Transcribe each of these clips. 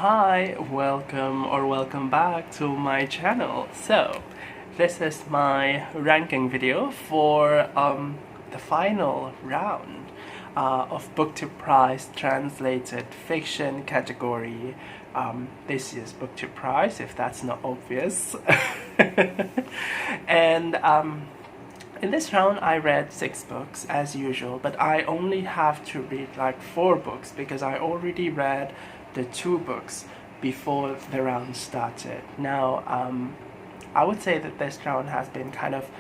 Hi, welcome back to my channel. So, this is my ranking video for the final round of BookTube Prize Translated Fiction category. This year's BookTube Prize, if that's not obvious. And in this round I read 6 books as usual, but I only have to read like 4 books because I already read the 2 books before the round started. Now, I would say that this round has been kind of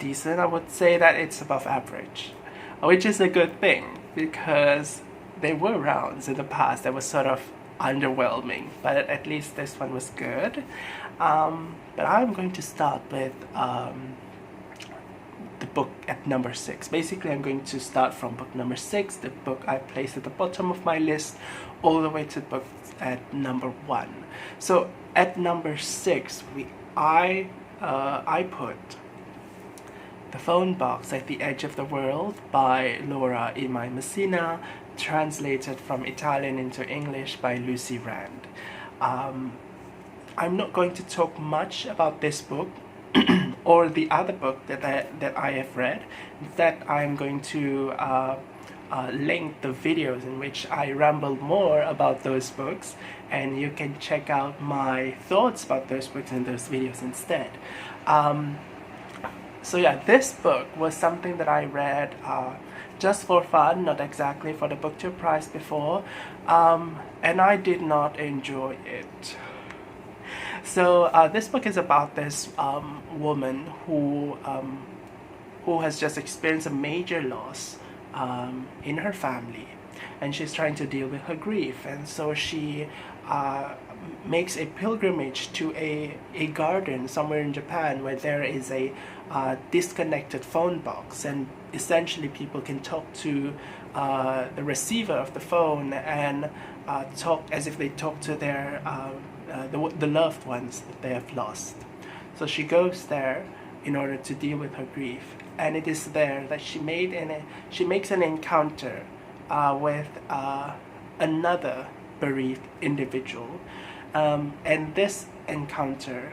decent. I would say that it's above average, which is a good thing because there were rounds in the past that was sort of underwhelming, but at least this one was good. But I'm going to start with the book at number 6. Basically, I'm going to start from book number 6, the book I placed at the bottom of my list, all the way to book at number 1. So at number 6, I put The Phone Box at the Edge of the World by Imai Messina, translated from Italian into English by Lucy Rand. I'm not going to talk much about this book or the other book that I have read. Instead, I'm going to link the videos in which I ramble more about those books, and you can check out my thoughts about those books in those videos instead. So yeah, this book was something that I read just for fun, not exactly for the BookTube Prize before, and I did not enjoy it. So this book is about this woman who has just experienced a major loss in her family, and she's trying to deal with her grief, and so she makes a pilgrimage to a garden somewhere in Japan where there is a disconnected phone box, and essentially people can talk to the receiver of the phone and talk as if they talk to their the loved ones that they have lost. So she goes there in order to deal with her grief, and it is there that she makes an encounter with another bereaved individual, and this encounter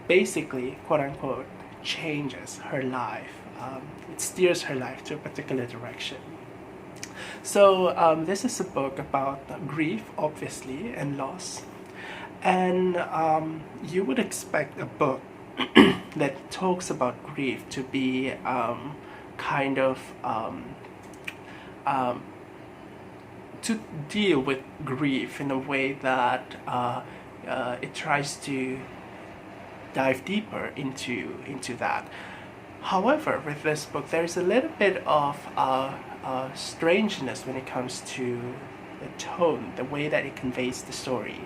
basically, quote-unquote, changes her life. It steers her life to a particular direction. So this is a book about grief, obviously, and loss. And you would expect a book that talks about grief to be to deal with grief in a way that it tries to dive deeper into that. However, with this book, there's a little bit of strangeness when it comes to the tone, the way that it conveys the story.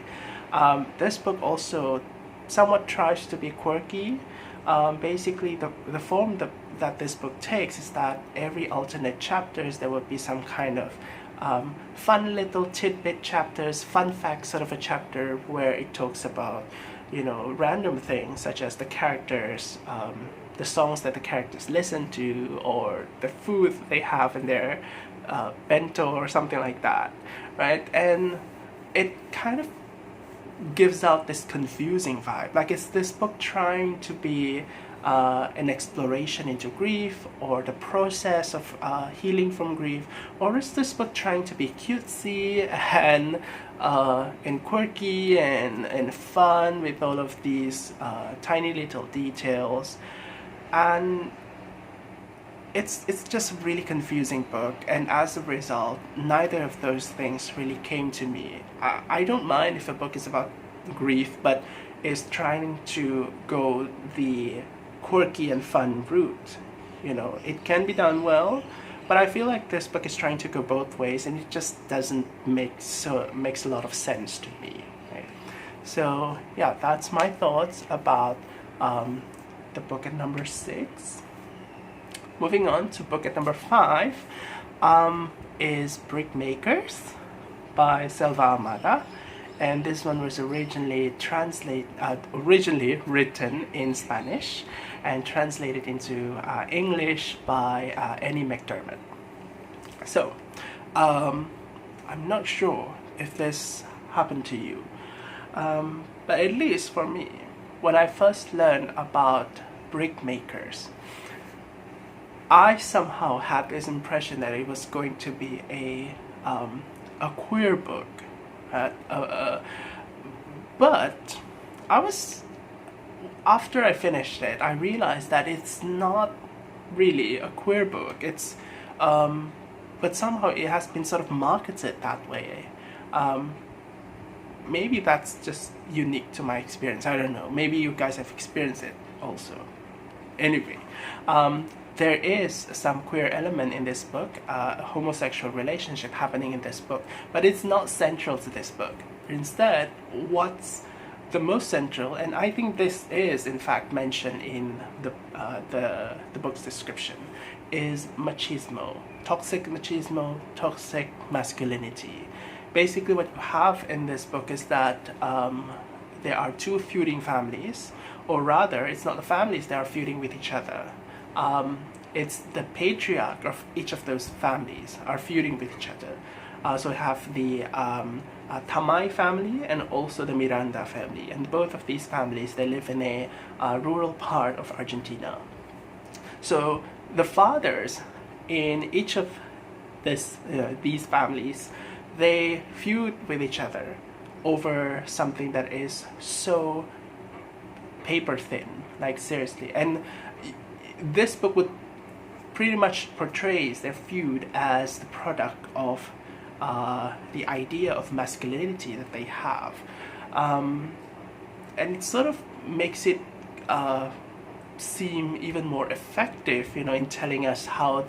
This book also somewhat tries to be quirky. Basically, the form that this book takes is that every alternate chapters there will be some kind of fun little tidbit chapters, fun fact sort of a chapter where it talks about, random things such as the characters, the songs that the characters listen to, or the food they have in their bento or something like that, right? And it kind of gives out this confusing vibe. Like, is this book trying to be an exploration into grief or the process of healing from grief, or is this book trying to be cutesy and quirky and fun with all of these tiny little details? And it's just a really confusing book, and as a result, neither of those things really came to me. I don't mind if a book is about grief, but is trying to go the quirky and fun route. It can be done well, but I feel like this book is trying to go both ways, and it just doesn't makes a lot of sense to me. Right? So yeah, that's my thoughts about the book at number 6. Moving on to book at number 5 is Brickmakers by Selva Almada, and this one was originally written in Spanish and translated into English by McDermott. So I'm not sure if this happen to you. But at least for me, when I first learned about Brickmakers, I somehow had this impression that it was going to be a queer book, but after I finished it, I realized that it's not really a queer book. It's but somehow it has been sort of marketed that way. Maybe that's just unique to my experience. I don't know. Maybe you guys have experienced it also. Anyway, there is some queer element in this book, a homosexual relationship happening in this book, but it's not central to this book. Instead, what's the most central, and I think this is in fact mentioned in the book's description, is machismo, toxic masculinity. Basically what you have in this book is that there are two feuding families, or rather it's not the families that are feuding with each other. It's the patriarch of each of those families are feuding with each other. So we have the Tamai family and also the Miranda family, and both of these families, they live in a rural part of Argentina. So the fathers in each of these families, they feud with each other over something that is so paper thin, like seriously. And this book would pretty much portrays their feud as the product of the idea of masculinity that they have, and it sort of makes it seem even more effective, in telling us how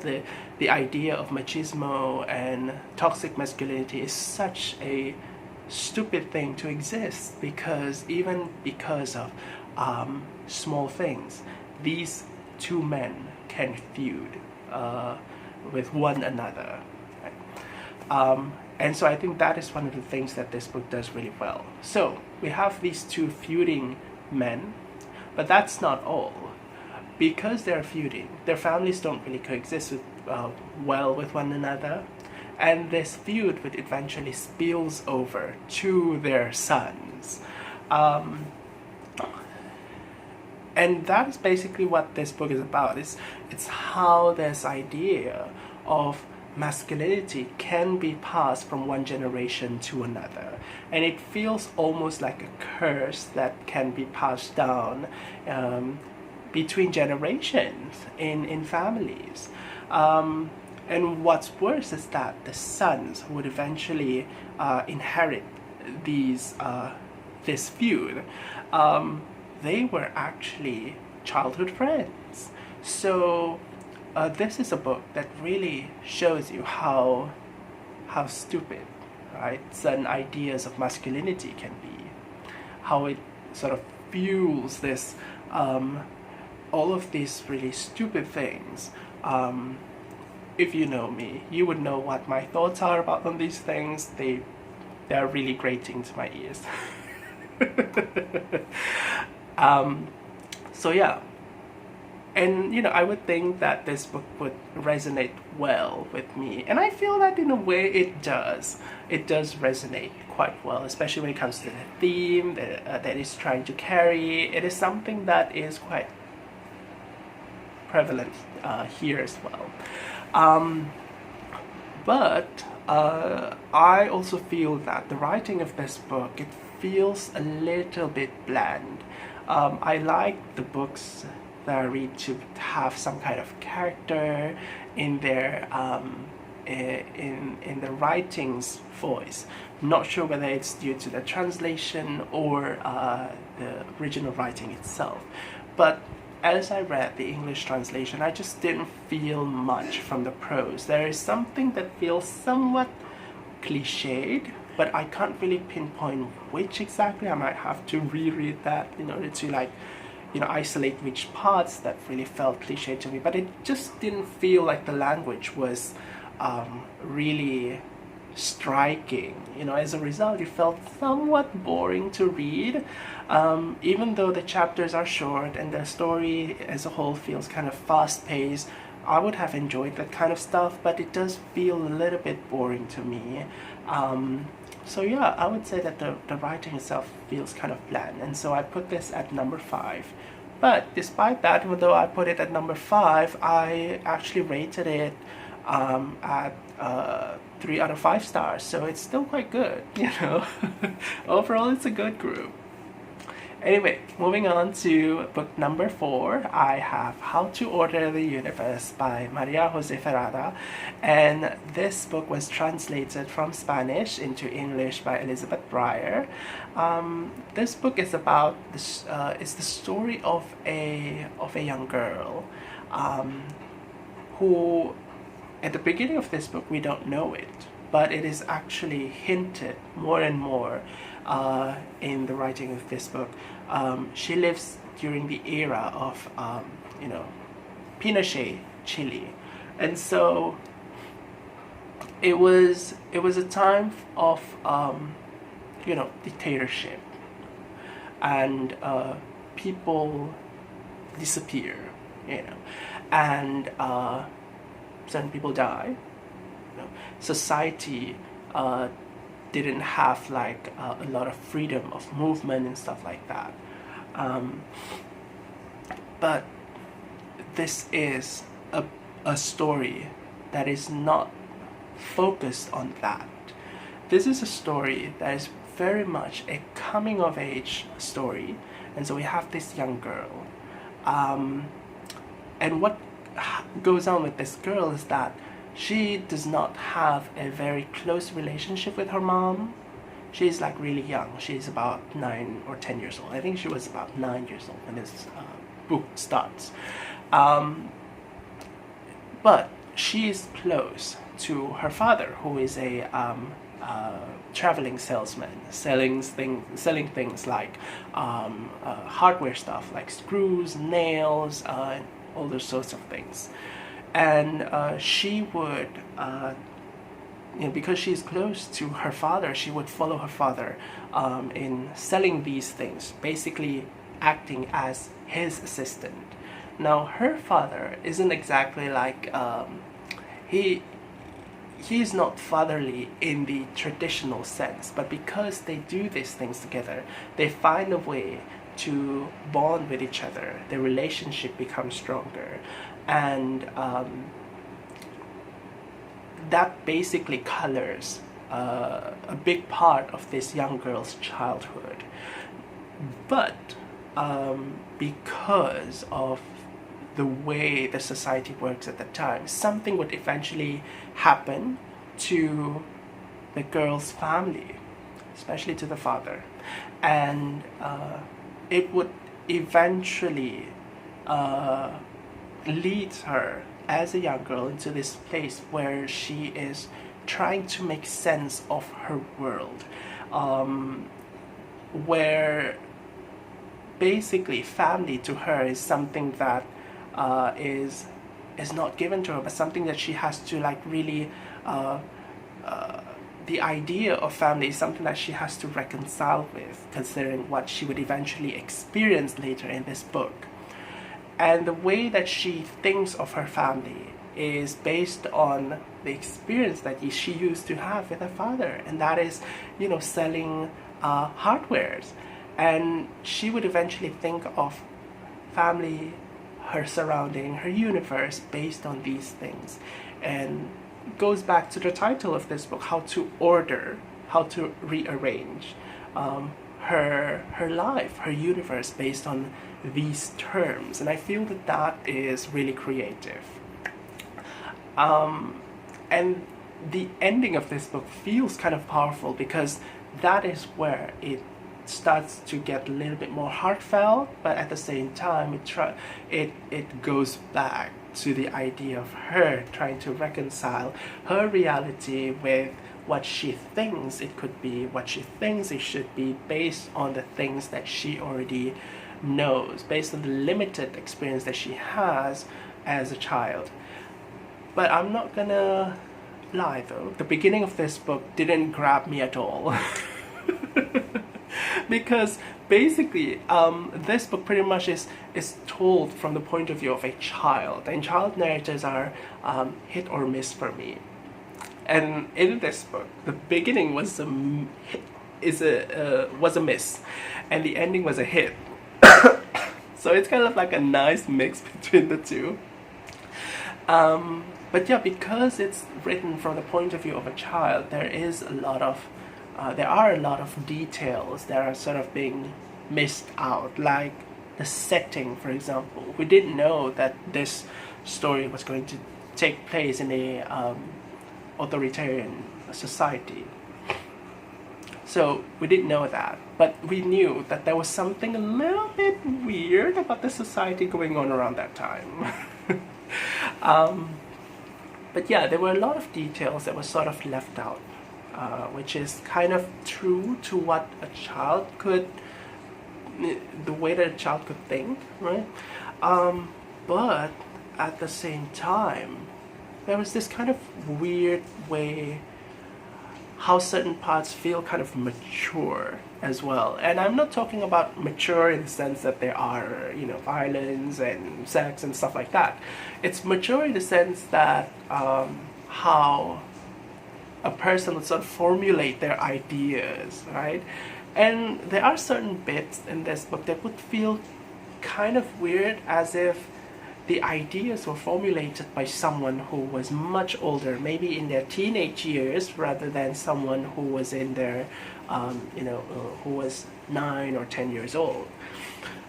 the idea of machismo and toxic masculinity is such a stupid thing to exist, because of small things, these two men can feud with one another. And so I think that is one of the things that this book does really well. So we have these two feuding men, but that's not all. Because they're feuding, their families don't really coexist well with one another, and this feud would eventually spills over to their sons. And that is basically what this book is about. It's how this idea of masculinity can be passed from one generation to another, and it feels almost like a curse that can be passed down between generations in families. And what's worse is that the sons would eventually inherit this feud. They were actually childhood friends. So this is a book that really shows you how stupid, right, certain ideas of masculinity can be, how it sort of fuels this all of these really stupid things. If you know me, you would know what my thoughts are about on these things. They're really grating to my ears. So yeah, and I would think that this book would resonate well with me, and I feel that in a way it does resonate quite well, especially when it comes to the theme that it's trying to carry. It is something that is quite prevalent here as well. But I also feel that the writing of this book, it feels a little bit bland. I like the books that I read to have some kind of character in their in the writing's voice. Not sure whether it's due to the translation or the original writing itself, but as I read the English translation, I just didn't feel much from the prose. There is something that feels somewhat cliched, but I can't really pinpoint which exactly. I might have to reread that in order to isolate which parts that really felt cliched to me. But it just didn't feel like the language was really striking. As a result, it felt somewhat boring to read. Even though the chapters are short and the story as a whole feels kind of fast-paced, I would have enjoyed that kind of stuff, but it does feel a little bit boring to me. So yeah, I would say that the writing itself feels kind of bland, and so I put this at number 5. But despite that, even though I put it at number 5, I actually rated it at 3 out of 5 stars, so it's still quite good, you know. Overall, it's a good group. Anyway, moving on to book number 4, I have How to Order the Universe by María José Ferrada, and this book was translated from Spanish into English by Elizabeth Bryer. This book is about this. It's the story of a young girl, who, at the beginning of this book, we don't know it, but it is actually hinted more and more in the writing of this book. She lives during the era of, you know, Pinochet Chile, and so it was a time of, you know, dictatorship, and people disappear, you know, and certain people die. You know, society didn't have like a lot of freedom of movement and stuff like that. But this is a story that is not focused on that. This is a story that is very much a coming of age story, and so we have this young girl, and what goes on with this girl is that she does not have a very close relationship with her mom. She's like really young. She's about 9 or 10 years old. I think she was about 9 years old when this book starts. But she is close to her father, who is a traveling salesman, selling things like hardware stuff like screws, nails, and all those sorts of things. And she would, you know, because she's close to her father, she would follow her father in selling these things, basically acting as his assistant. Now, her father isn't exactly like, he's not fatherly in the traditional sense, but because they do these things together, they find a way to bond with each other. Their relationship becomes stronger, and that basically colors a big part of this young girl's childhood. But because of the way the society works at the time, something would eventually happen to the girl's family, especially to the father, and it would eventually lead her as a young girl into this place where she is trying to make sense of her world, where basically family to her is something that is not given to her, but something that she has to like really the idea of family is something that she has to reconcile with, considering what she would eventually experience later in this book. And the way that she thinks of her family is based on the experience that she used to have with her father, and that is, you know, selling hardwares. And she would eventually think of family, her surrounding, her universe based on these things. And it goes back to the title of this book, how to order, how to rearrange her life, her universe based on these terms. And I feel that that is really creative. And the ending of this book feels kind of powerful, because that is where it starts to get a little bit more heartfelt, but at the same time it goes back to the idea of her trying to reconcile her reality with what she thinks it could be, what she thinks it should be, based on the things that she already knows, based on the limited experience that she has as a child. But I'm not gonna lie though, the beginning of this book didn't grab me at all. Because basically this book pretty much is told from the point of view of a child, and child narrators are hit or miss for me. And in this book, the beginning was was a miss, and the ending was a hit. So it's kind of like a nice mix between the two. But yeah, because it's written from the point of view of a child, there are a lot of details that are sort of being missed out, like the setting, for example. We didn't know that this story was going to take place in a authoritarian society. So we didn't know that, but we knew that there was something a little bit weird about the society going on around that time. But yeah, there were a lot of details that were sort of left out, which is kind of true to what a child could, the way that a child could think, right? But at the same time, there was this kind of weird way how certain parts feel kind of mature as well. And I'm not talking about mature in the sense that there are, violence and sex and stuff like that. It's mature in the sense that how a person would sort of formulate their ideas, right? And there are certain bits in this book that would feel kind of weird, as if the ideas were formulated by someone who was much older, maybe in their teenage years, rather than someone who was in their, who was 9 or 10 years old.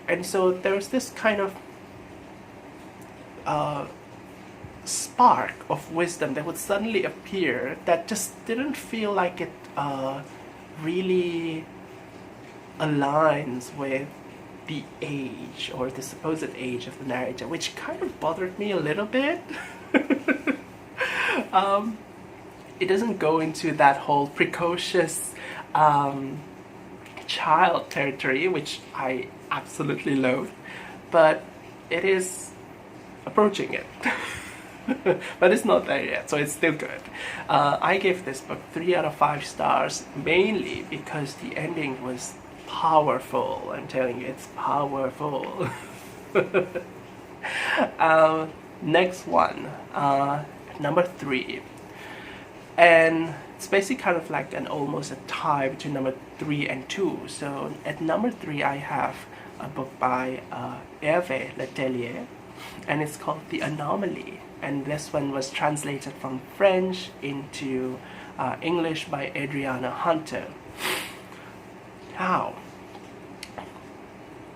And so there's this kind of spark of wisdom that would suddenly appear that just didn't feel like it really aligns with the age or the supposed age of the narrator, which kind of bothered me a little bit. It doesn't go into that whole precocious child territory, which I absolutely loathe, but it is approaching it. But it's not there yet, so it's still good. I gave this book 3 out of 5 stars, mainly because the ending was powerful. I'm telling you, it's powerful. Next one, number 3, and it's basically kind of like almost a tie between number 3 and 2. So at number 3, I have a book by Hervé Tellier, and it's called The Anomaly. And this one was translated from French into English by Adriana Hunter. Now,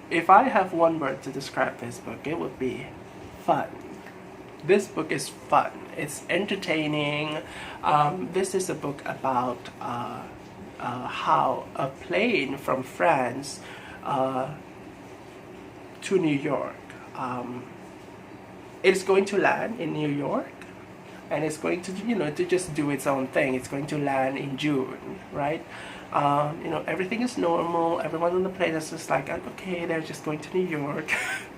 if I have one word to describe this book, it would be fun. This book is fun. It's entertaining. This is a book about how a plane from France to New York. It's going to land in New York, and it's going to, to just do its own thing. It's going to land in June, right? Everything is normal. Everyone on the plane is just like, okay, they're just going to New York,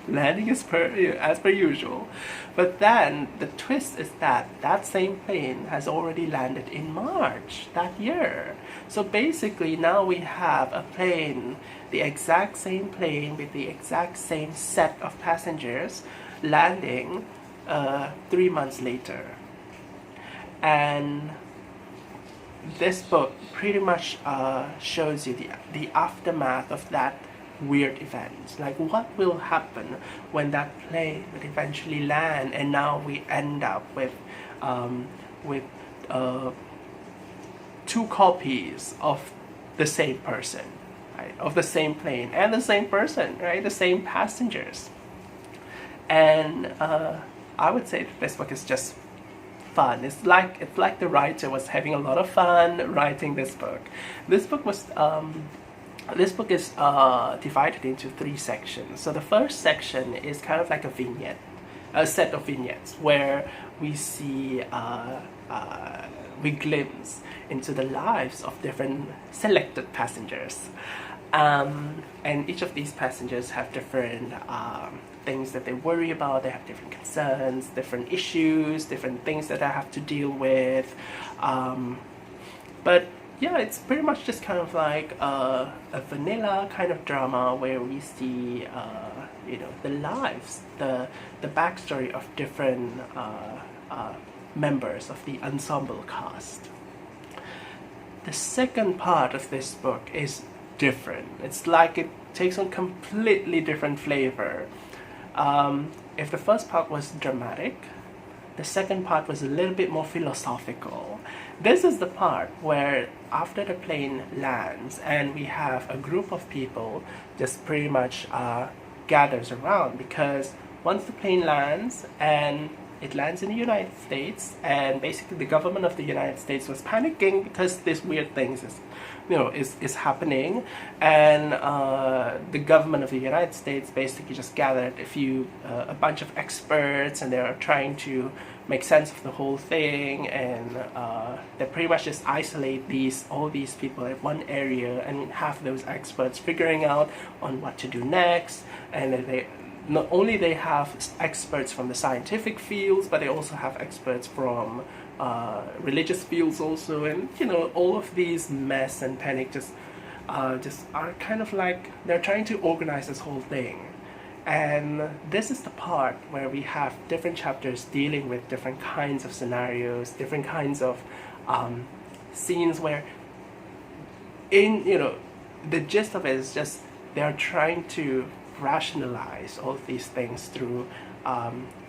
landing as per usual. But then the twist is that that same plane has already landed in March that year. So basically now we have a plane, the exact same plane with the exact same set of passengers, landing 3 months later. And this book pretty much shows you the aftermath of that weird event. Like, what will happen when that plane would eventually land, and now we end up with 2 copies of the same person, right? Of the same plane and the same person, right? The same passengers. And I would say that this book is just fun. It's like the writer was having a lot of fun writing this book. This book is divided into 3 sections. So the first section is kind of like a set of vignettes where we see we glimpse into the lives of different selected passengers. And each of these passengers have different things that they worry about. They have different concerns, different issues, different things that they have to deal with. But yeah, it's pretty much just kind of like a vanilla kind of drama where we see the lives, the backstory of different members of the ensemble cast. The second part of this book is different. It's like it takes on completely different flavor. If the first part was dramatic, the second part was a little bit more philosophical. This is the part where after the plane lands and we have a group of people just pretty much gathers around, because once the plane lands and it lands in the United States, and basically the government of the United States was panicking because this weird thing is happening, and the government of the United States basically just gathered a bunch of experts, and they're trying to make sense of the whole thing, and they pretty much just isolate all these people in one area and have those experts figuring out on what to do next. And not only they have experts from the scientific fields, but they also have experts from religious fields also, and all of these mess and panic just are kind of like they're trying to organize this whole thing. And this is the part where we have different chapters dealing with different kinds of scenarios, different kinds of scenes where the gist of it is just they're trying to rationalize all of these things through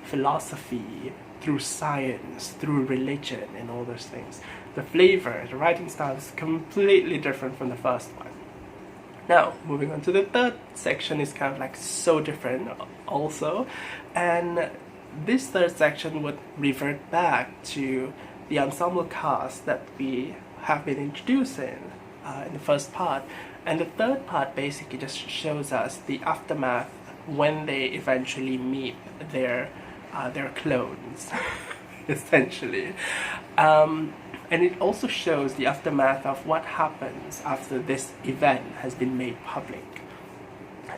philosophy, through science, through religion, and all those things. The flavor, the writing style is completely different from the first one. Now, moving on to the third section is kind of like so different also, and this third section would revert back to the ensemble cast that we have been introducing in the first part, and the third part basically just shows us the aftermath when they eventually meet their clones, essentially. And it also shows the aftermath of what happens after this event has been made public,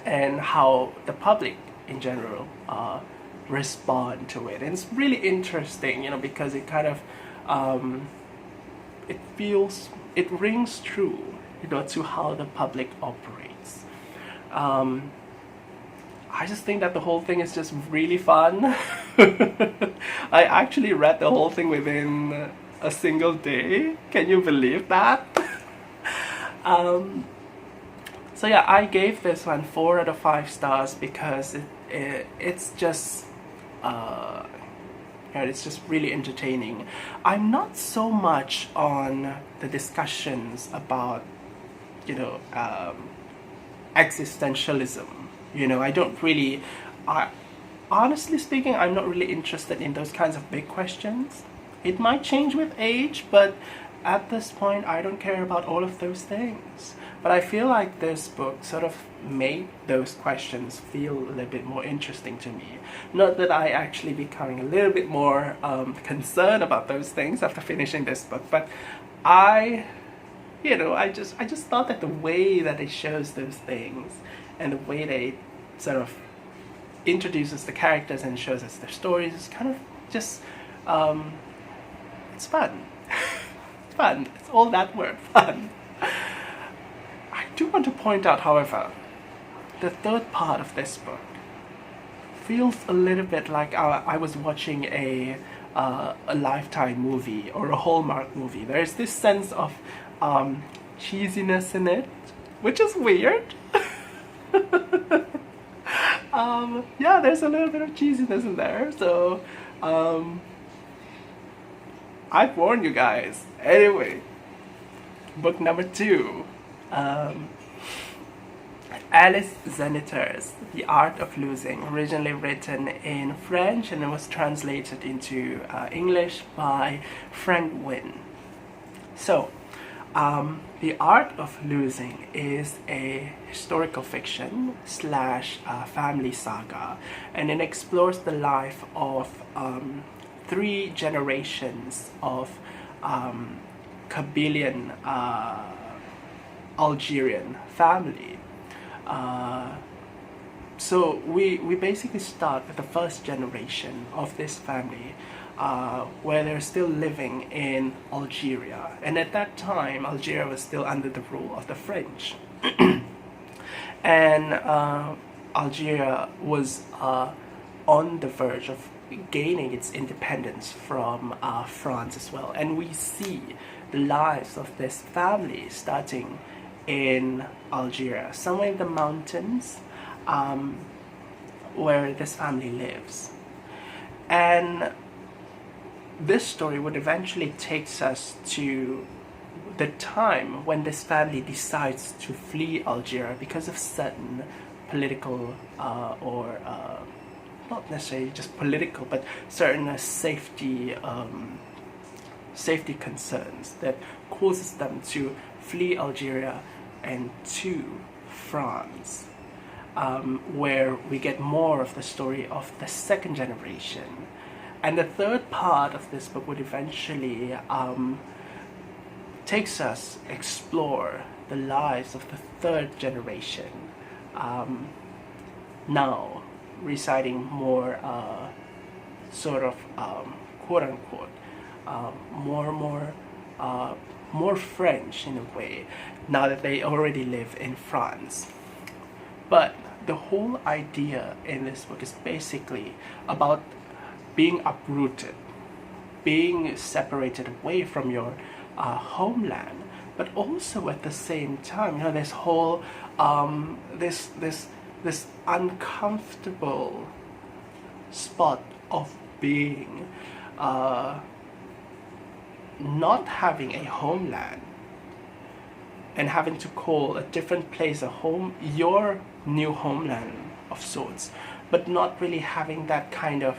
and how the public in general respond to it. And it's really interesting, because it kind of it rings true, to how the public operates. I just think that the whole thing is just really fun. I actually read the whole thing within a single day. Can you believe that? So yeah, I gave this one 4 out of 5 stars because it's just it's just really entertaining. I'm not so much on the discussions about existentialism. I don't really, honestly speaking, I'm not really interested in those kinds of big questions. It might change with age, but at this point I don't care about all of those things. But I feel like this book sort of made those questions feel a little bit more interesting to me. Not that I actually becoming a little bit more concerned about those things after finishing this book, but I just thought that the way that it shows those things and the way they sort of introduces the characters and shows us their stories is kind of just it's fun. It's fun. It's all that word, fun. I do want to point out, however, the third part of this book feels a little bit like I was watching a Lifetime movie or a Hallmark movie. There's this sense of cheesiness in it, which is weird. Yeah, there's a little bit of cheesiness in there, so I've warned you guys. Anyway, book number 2, Alice Zeniter's The Art of Losing, originally written in French and it was translated into English by Wynne. So, The Art of Losing is a historical fiction / family saga, and it explores the life of 3 generations of Kabylian Algerian family. So we basically start with the first generation of this family, where they're still living in Algeria, and at that time Algeria was still under the rule of the French. And Algeria was on the verge of gaining its independence from France as well. And we see the lives of this family starting in Algeria, somewhere in the mountains, where this family lives. And this story would eventually take us to the time when this family decides to flee Algeria because of certain political or not necessarily just political, but certain safety concerns that causes them to flee Algeria and to France, where we get more of the story of the second generation. And the third part of this book would eventually takes us explore the lives of the third generation, now residing more sort of quote unquote more French in a way, now that they already live in France. But the whole idea in this book is basically about being uprooted, being separated away from your homeland, but also at the same time, this whole this uncomfortable spot of being not having a homeland and having to call a different place a home, your new homeland of sorts, but not really having that kind of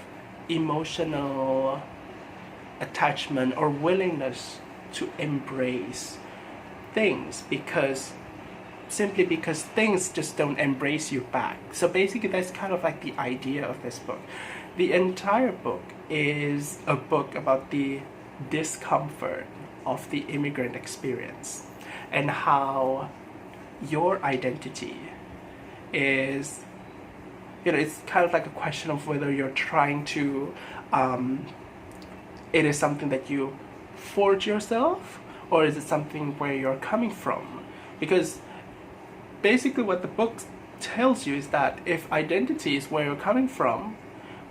emotional attachment or willingness to embrace things, simply because things just don't embrace you back. So basically that's kind of like the idea of this book. The entire book is a book about the discomfort of the immigrant experience and how your identity is, it's kind of like a question of whether you're trying to it is something that you forge yourself, or is it something where you're coming from? Because basically what the book tells you is that if identity is where you're coming from,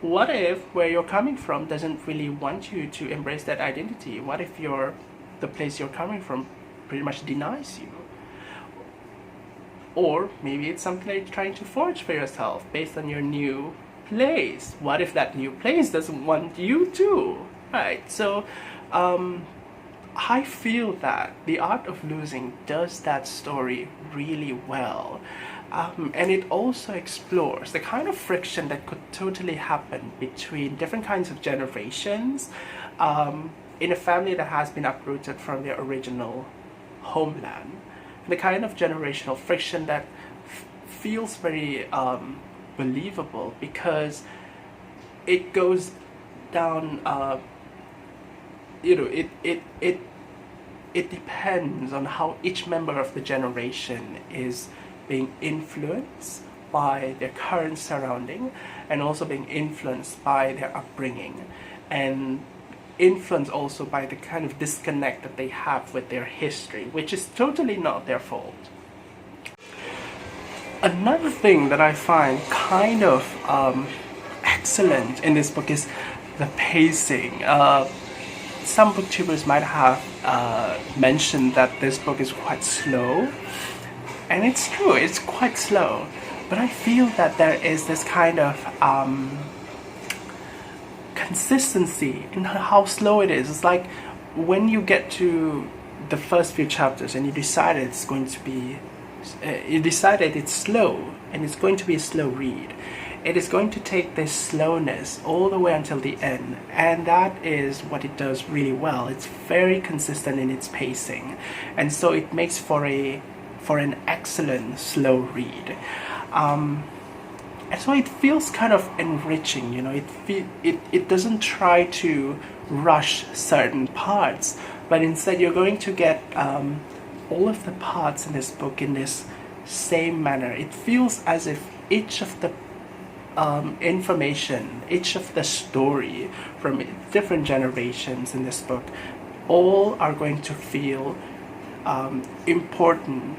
what if where you're coming from doesn't really want you to embrace that identity? What if the place you're coming from pretty much denies you? Or maybe it's something that you're trying to forge for yourself based on your new place. What if that new place doesn't want you to? Right, so I feel that The Art of Losing does that story really well. And it also explores the kind of friction that could totally happen between different kinds of generations in a family that has been uprooted from their original homeland. The kind of generational friction that feels very believable, because it goes down, it depends on how each member of the generation is being influenced by their current surrounding, and also being influenced by their upbringing, and influenced also by the kind of disconnect that they have with their history, which is totally not their fault. Another thing that I find kind of excellent in this book is the pacing. Some booktubers might have mentioned that this book is quite slow, and it's true, it's quite slow, but I feel that there is this kind of consistency in how slow it is. It's like when you get to the first few chapters and you decide it's slow and it's going to be a slow read, it is going to take this slowness all the way until the end, and that is what it does really well. It's very consistent in its pacing, and so it makes for an excellent slow read. And so it feels kind of enriching, it doesn't try to rush certain parts, but instead you're going to get all of the parts in this book in this same manner. It feels as if each of the information, each of the story from different generations in this book, all are going to feel important,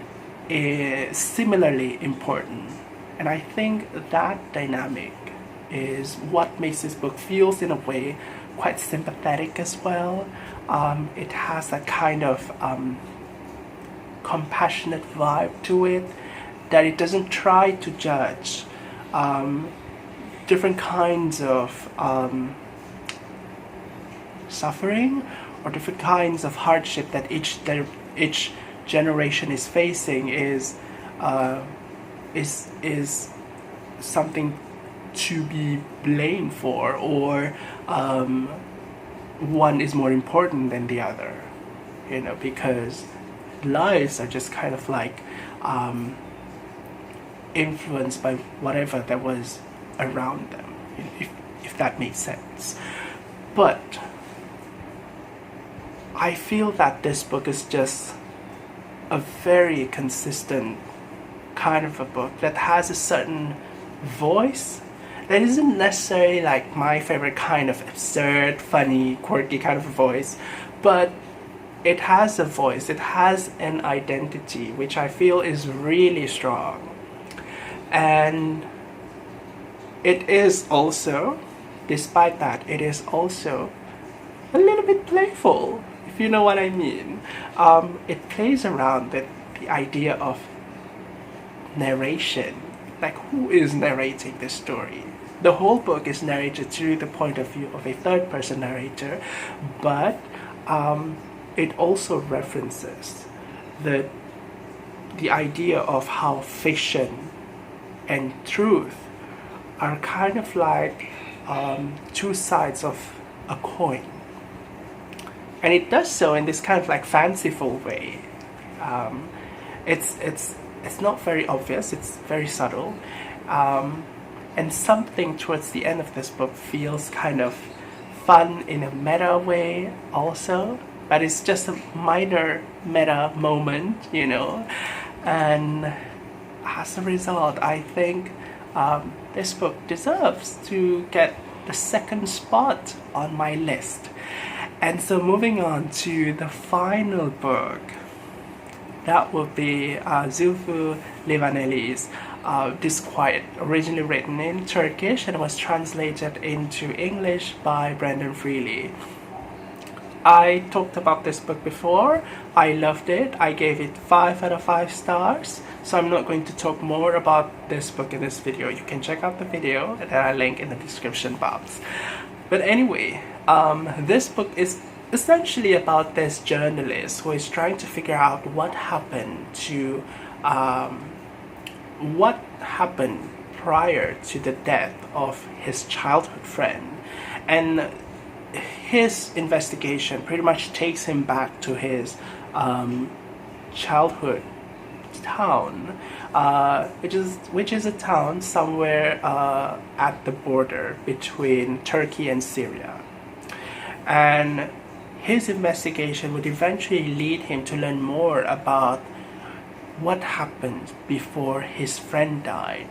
similarly important. And I think that dynamic is what makes this book feels in a way quite sympathetic as well. It has that kind of compassionate vibe to it, that it doesn't try to judge different kinds of suffering or different kinds of hardship that each generation is facing is something to be blamed for, or one is more important than the other, you know, because lives are just kind of like influenced by whatever that was around them, if that makes sense. But I feel that this book is just a very consistent kind of a book that has a certain voice that isn't necessarily like my favorite kind of absurd, funny, quirky kind of a voice, but it has a voice, it has an identity, which I feel is really strong. And it is also, despite that, it is also a little bit playful, if you know what I mean. It plays around with the idea of narration, like who is narrating this story. The whole book is narrated through the point of view of a third-person narrator, but it also references the idea of how fiction and truth are kind of like two sides of a coin. And it does so in this kind of like fanciful way. It's not very obvious, it's very subtle. And something towards the end of this book feels kind of fun in a meta way also, but it's just a minor meta moment, you know. And as a result, I think this book deserves to get the second spot on my list. And so moving on to the final book, that would be Zülfü Livaneli's Disquiet, originally written in Turkish and was translated into English by Brendan Freely. I talked about this book before. I loved it. I gave it 5 out of 5 stars. So I'm not going to talk more about this book in this video. You can check out the video that I link in the description box. But anyway, this book is essentially about this journalist who is trying to figure out what happened prior to the death of his childhood friend. And his investigation pretty much takes him back to his childhood town, which is a town somewhere at the border between Turkey and Syria. And his investigation would eventually lead him to learn more about what happened before his friend died.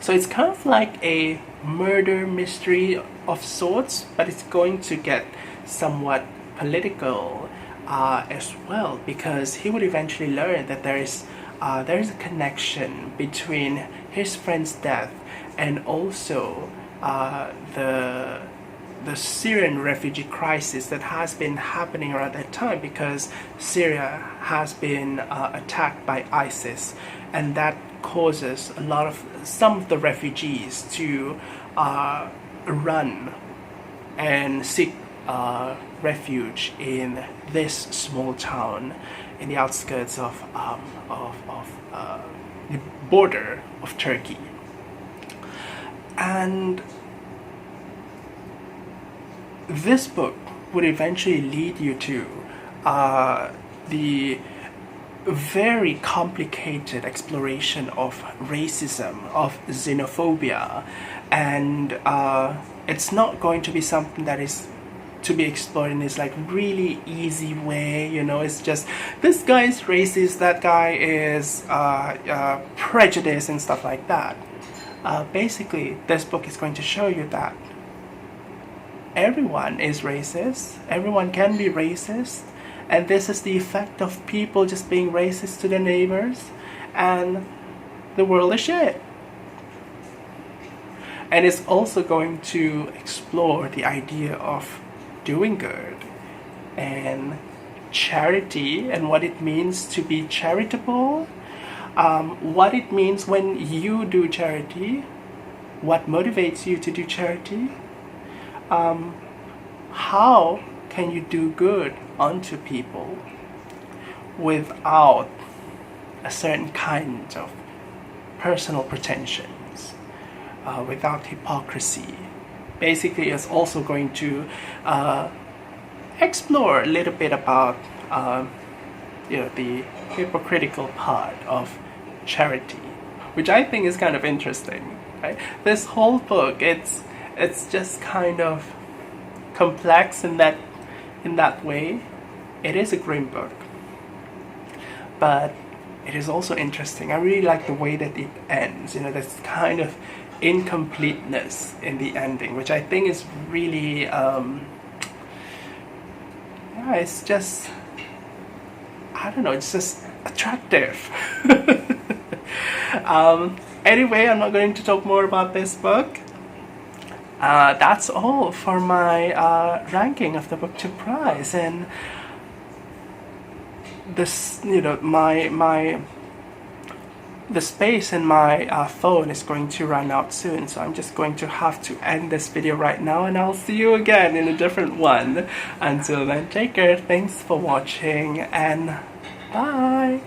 So it's kind of like a murder mystery of sorts, but it's going to get somewhat political as well, because he would eventually learn that there is a connection between his friend's death and also the Syrian refugee crisis that has been happening around that time, because Syria has been attacked by ISIS, and that causes some of the refugees to run and seek refuge in this small town in the outskirts of the border of Turkey. And this book would eventually lead you to the very complicated exploration of racism, of xenophobia, and it's not going to be something that is to be explored in this like really easy way, you know. It's just this guy is racist, that guy is prejudiced and stuff like that. Basically, this book is going to show you that everyone is racist, everyone can be racist, and this is the effect of people just being racist to their neighbors, and the world is shit. And it's also going to explore the idea of doing good and charity and what it means to be charitable, what it means when you do charity, what motivates you to do charity, how can you do good unto people without a certain kind of personal pretensions, without hypocrisy. Basically, it's also going to explore a little bit about the hypocritical part of charity, which I think is kind of interesting. Right? This whole book, it's just kind of complex in that way. It is a grim book, but it is also interesting. I really like the way that it ends. This kind of incompleteness in the ending, which I think is really it's just, I don't know, it's just attractive. Anyway, I'm not going to talk more about this book. That's all for my ranking of the BookTube prize, and this, the space in my phone is going to run out soon, so I'm just going to have to end this video right now, and I'll see you again in a different one. Until then, take care, thanks for watching, and bye!